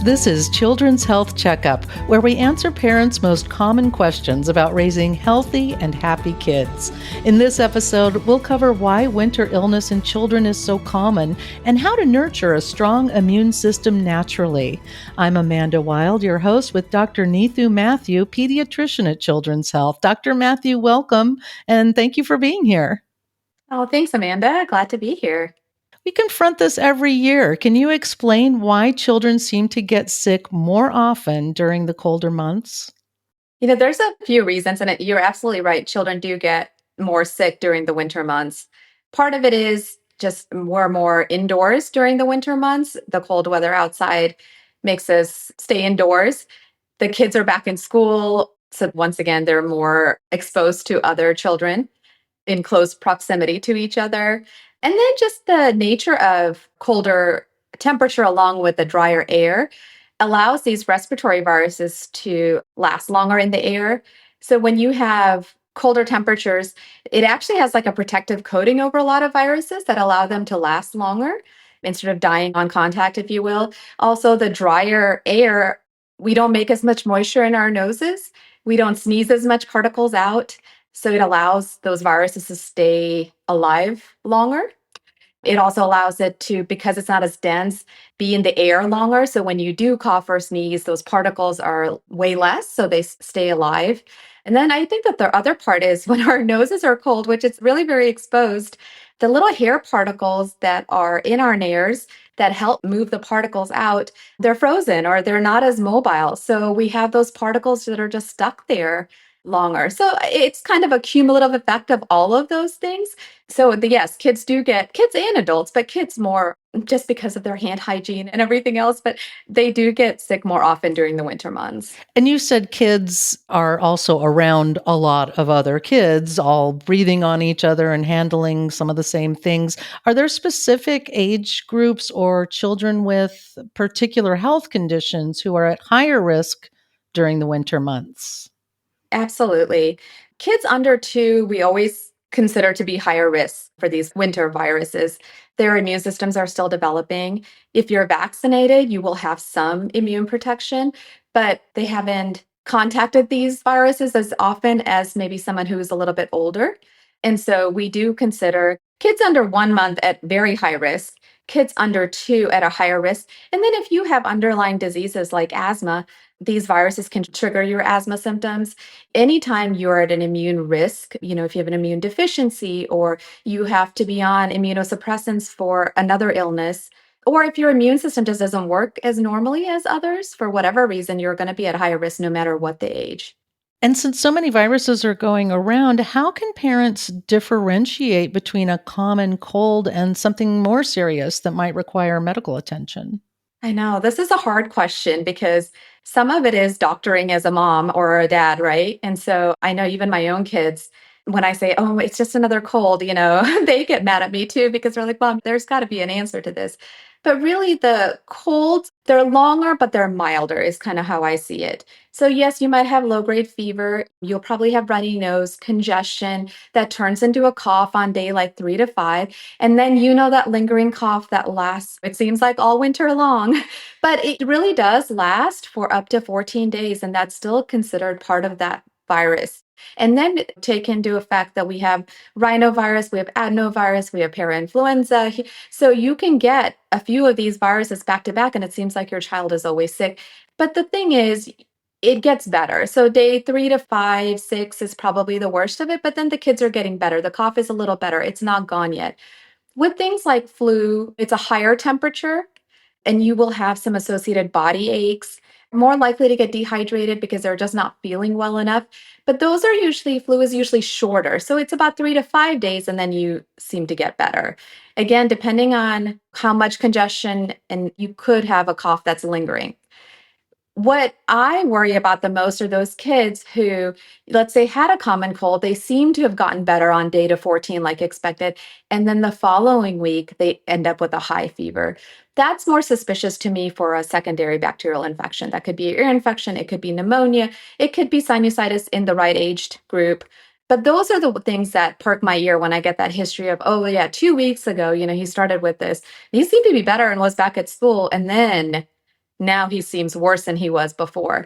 This is Children's Health Checkup, where we answer parents' most common questions about raising healthy and happy kids. In this episode, we'll cover why winter illness in children is so common and how to nurture a strong immune system naturally. I'm Amanda Wild, your host, with Dr. Neethu Mathew, pediatrician at Children's Health. Dr. Mathew, welcome, and thank you for being here. Oh, thanks, Amanda. Glad to be here. We confront this every year. Can you explain why children seem to get sick more often during the colder months? There's a few reasons, and you're absolutely right. Children do get more sick during the winter months. Part of it is just we're more indoors during the winter months. The cold weather outside makes us stay indoors. The kids are back in school. So, once again, they're more exposed to other children in close proximity to each other. And then just the nature of colder temperature along with the drier air allows these respiratory viruses to last longer in the air. So when you have colder temperatures, it actually has like a protective coating over a lot of viruses that allow them to last longer instead of dying on contact, if you will. Also, the drier air, we don't make as much moisture in our noses. We don't sneeze as much particles out. So it allows those viruses to stay alive longer. It also allows it to, because it's not as dense, be in the air longer. So when you do cough or sneeze, those particles are way less, so they stay alive. And then I think that the other part is when our noses are cold, which is really very exposed, the little hair particles that are in our nares that help move the particles out, they're frozen or they're not as mobile. So we have those particles that are just stuck there longer. So it's kind of a cumulative effect of all of those things. So yes, kids do get kids and adults, but kids more just because of their hand hygiene and everything else, but they do get sick more often during the winter months. And you said kids are also around a lot of other kids, all breathing on each other and handling some of the same things. Are there specific age groups or children with particular health conditions who are at higher risk during the winter months? Absolutely. Kids under 2, we always consider to be higher risk for these winter viruses. Their immune systems are still developing. If you're vaccinated, you will have some immune protection, but they haven't contacted these viruses as often as maybe someone who is a little bit older. And so we do consider kids under 1 month at very high risk, kids under 2 at a higher risk. And then if you have underlying diseases like asthma, these viruses can trigger your asthma symptoms. Anytime you're at an immune risk, if you have an immune deficiency or you have to be on immunosuppressants for another illness, or if your immune system just doesn't work as normally as others, for whatever reason, you're going to be at higher risk no matter what the age. And since so many viruses are going around, how can parents differentiate between a common cold and something more serious that might require medical attention? I know this is a hard question because some of it is doctoring as a mom or a dad, right? And so I know even my own kids, when I say, oh, it's just another cold, they get mad at me too because they're like, Mom, there's got to be an answer to this. But really, the colds, they're longer, but they're milder, is kind of how I see it. So, yes, you might have low grade fever. You'll probably have runny nose, congestion that turns into a cough on day like 3 to 5. And then that lingering cough that lasts, it seems like all winter long, but it really does last for up to 14 days. And that's still considered part of that virus. And then take into effect that we have rhinovirus, we have adenovirus, we have parainfluenza. So you can get a few of these viruses back to back, and it seems like your child is always sick. But the thing is, it gets better. So day 3 to 5, 6 is probably the worst of it, but then the kids are getting better. The cough is a little better. It's not gone yet. With things like flu, it's a higher temperature and you will have some associated body aches, more likely to get dehydrated because they're just not feeling well enough. But flu is usually shorter. So it's about 3 to 5 days and then you seem to get better. Again, depending on how much congestion, and you could have a cough that's lingering. What I worry about the most are those kids who, let's say, had a common cold. They seem to have gotten better on day to 14, like expected. And then the following week, they end up with a high fever. That's more suspicious to me for a secondary bacterial infection. That could be an ear infection, it could be pneumonia, it could be sinusitis in the right aged group. But those are the things that perk my ear when I get that history of, oh, yeah, 2 weeks ago, he started with this. He seemed to be better and was back at school. And then Now he seems worse than he was before.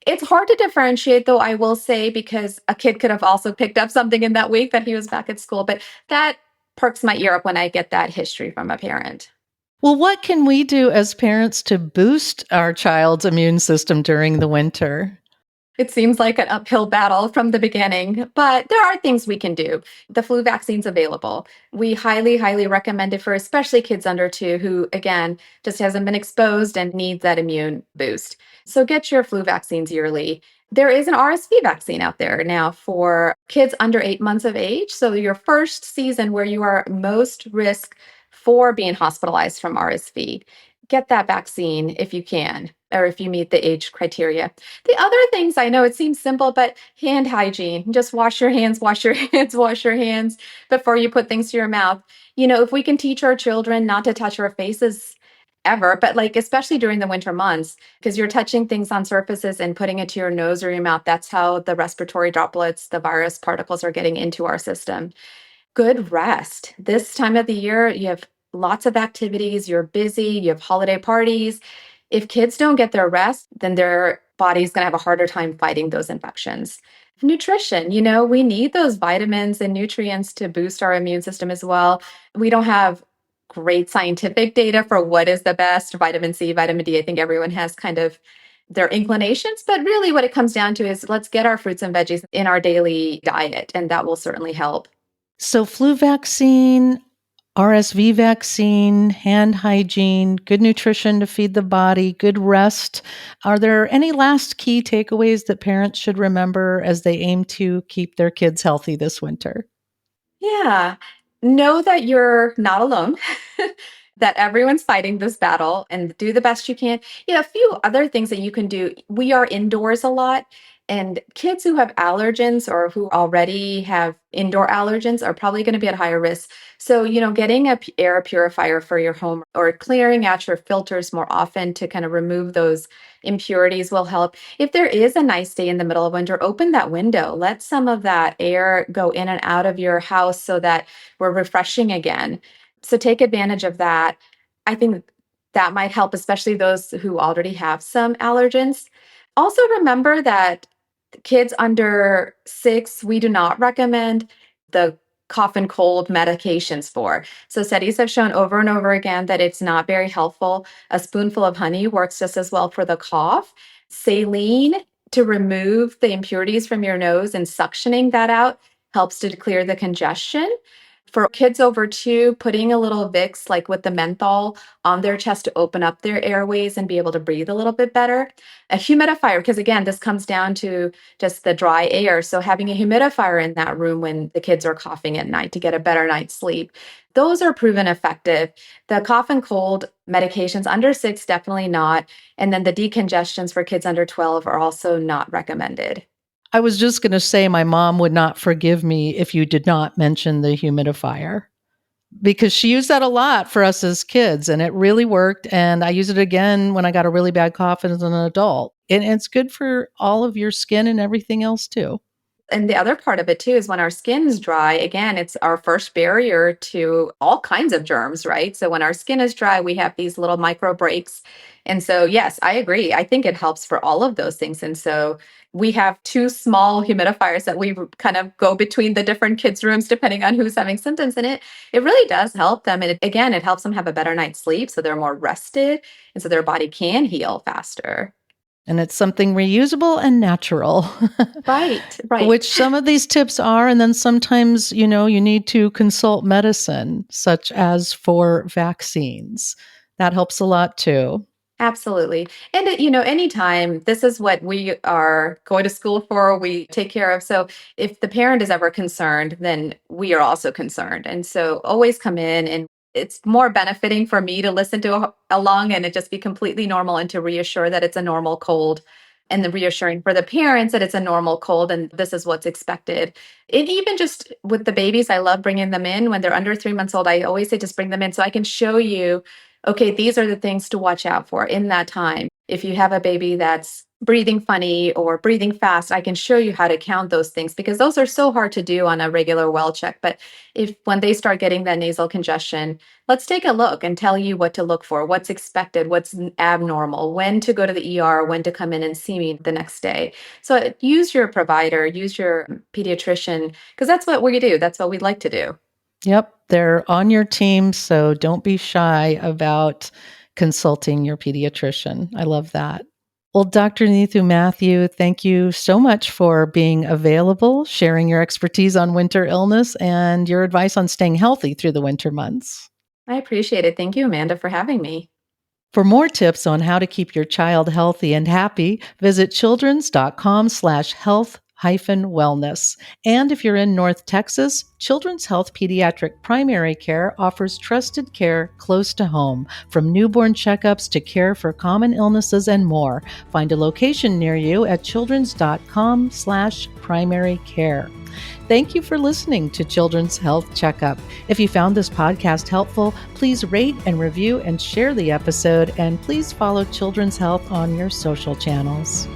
It's hard to differentiate, though, I will say, because a kid could have also picked up something in that week that he was back at school. But that perks my ear up when I get that history from a parent. Well, what can we do as parents to boost our child's immune system during the winter? It seems like an uphill battle from the beginning, but there are things we can do. The flu vaccine's available. We highly, highly recommend it for especially kids under 2 who, again, just hasn't been exposed and needs that immune boost. So get your flu vaccines yearly. There is an RSV vaccine out there now for kids under 8 months of age. So your first season where you are most risk for being hospitalized from RSV. Get that vaccine if you can, or if you meet the age criteria. The other things, I know it seems simple, but hand hygiene. Just wash your hands, wash your hands, wash your hands before you put things to your mouth. If we can teach our children not to touch our faces ever, but like especially during the winter months, because you're touching things on surfaces and putting it to your nose or your mouth, that's how the respiratory droplets, the virus particles are getting into our system. Good rest. This time of the year, you have lots of activities, you're busy, you have holiday parties. If kids don't get their rest, then their body's going to have a harder time fighting those infections. Nutrition, we need those vitamins and nutrients to boost our immune system as well. We don't have great scientific data for what is the best vitamin C, vitamin D. I think everyone has kind of their inclinations, but really what it comes down to is let's get our fruits and veggies in our daily diet, and that will certainly help. So, flu vaccine, RSV vaccine, hand hygiene, good nutrition to feed the body, good rest. Are there any last key takeaways that parents should remember as they aim to keep their kids healthy this winter? Yeah. Know that you're not alone, that everyone's fighting this battle and do the best you can. A few other things that you can do. We are indoors a lot, and kids who have allergens or who already have indoor allergens are probably going to be at higher risk. So, getting a air purifier for your home or clearing out your filters more often to kind of remove those impurities will help. If there is a nice day in the middle of winter, open that window. Let some of that air go in and out of your house so that we're refreshing again. So take advantage of that. I think that might help, especially those who already have some allergens. Also, remember that kids under 6, we do not recommend the cough and cold medications for. So studies have shown over and over again that it's not very helpful. A spoonful of honey works just as well for the cough. Saline to remove the impurities from your nose and suctioning that out helps to clear the congestion. For kids over 2, putting a little Vicks, like with the menthol, on their chest to open up their airways and be able to breathe a little bit better. A humidifier, because again, this comes down to just the dry air. So having a humidifier in that room when the kids are coughing at night to get a better night's sleep. Those are proven effective. The cough and cold medications under 6, definitely not. And then the decongestants for kids under 12 are also not recommended. I was just going to say my mom would not forgive me if you did not mention the humidifier because she used that a lot for us as kids and it really worked. And I use it again when I got a really bad cough as an adult. And it's good for all of your skin and everything else too. And the other part of it too is when our skin's dry, again, it's our first barrier to all kinds of germs, right? So when our skin is dry, we have these little micro breaks. And so, yes, I agree. I think it helps for all of those things. And so we have 2 small humidifiers that we kind of go between the different kids' rooms depending on who's having symptoms. And it really does help them. And again, it helps them have a better night's sleep. So they're more rested. And so their body can heal faster. And it's something reusable and natural, Right, right. which some of these tips are. And then sometimes, you need to consult medicine, such as for vaccines. That helps a lot too. Absolutely. And anytime, this is what we are going to school for, we take care of. So if the parent is ever concerned, then we are also concerned. And so always come in, and it's more benefiting for me to listen to along and it just be completely normal and to reassure that it's a normal cold, and then reassuring for the parents that it's a normal cold and this is what's expected. And even just with the babies, I love bringing them in when they're under 3 months old. I always say just bring them in so I can show you, okay, these are the things to watch out for in that time. If you have a baby that's breathing funny or breathing fast, I can show you how to count those things because those are so hard to do on a regular well check. But if when they start getting that nasal congestion, let's take a look and tell you what to look for, what's expected, what's abnormal, when to go to the ER, when to come in and see me the next day. So use your provider, use your pediatrician, because that's what we do. That's what we like to do. Yep, they're on your team, so don't be shy about consulting your pediatrician. I love that. Well, Dr. Neethu Mathew, thank you so much for being available, sharing your expertise on winter illness and your advice on staying healthy through the winter months. I appreciate it. Thank you, Amanda, for having me. For more tips on how to keep your child healthy and happy, visit childrens.com/health-wellness. And if you're in North Texas, Children's Health Pediatric Primary Care offers trusted care close to home, from newborn checkups to care for common illnesses and more. Find a location near you at childrens.com/primary care. Thank you for listening to Children's Health Checkup. If you found this podcast helpful, please rate and review and share the episode, and please follow Children's Health on your social channels.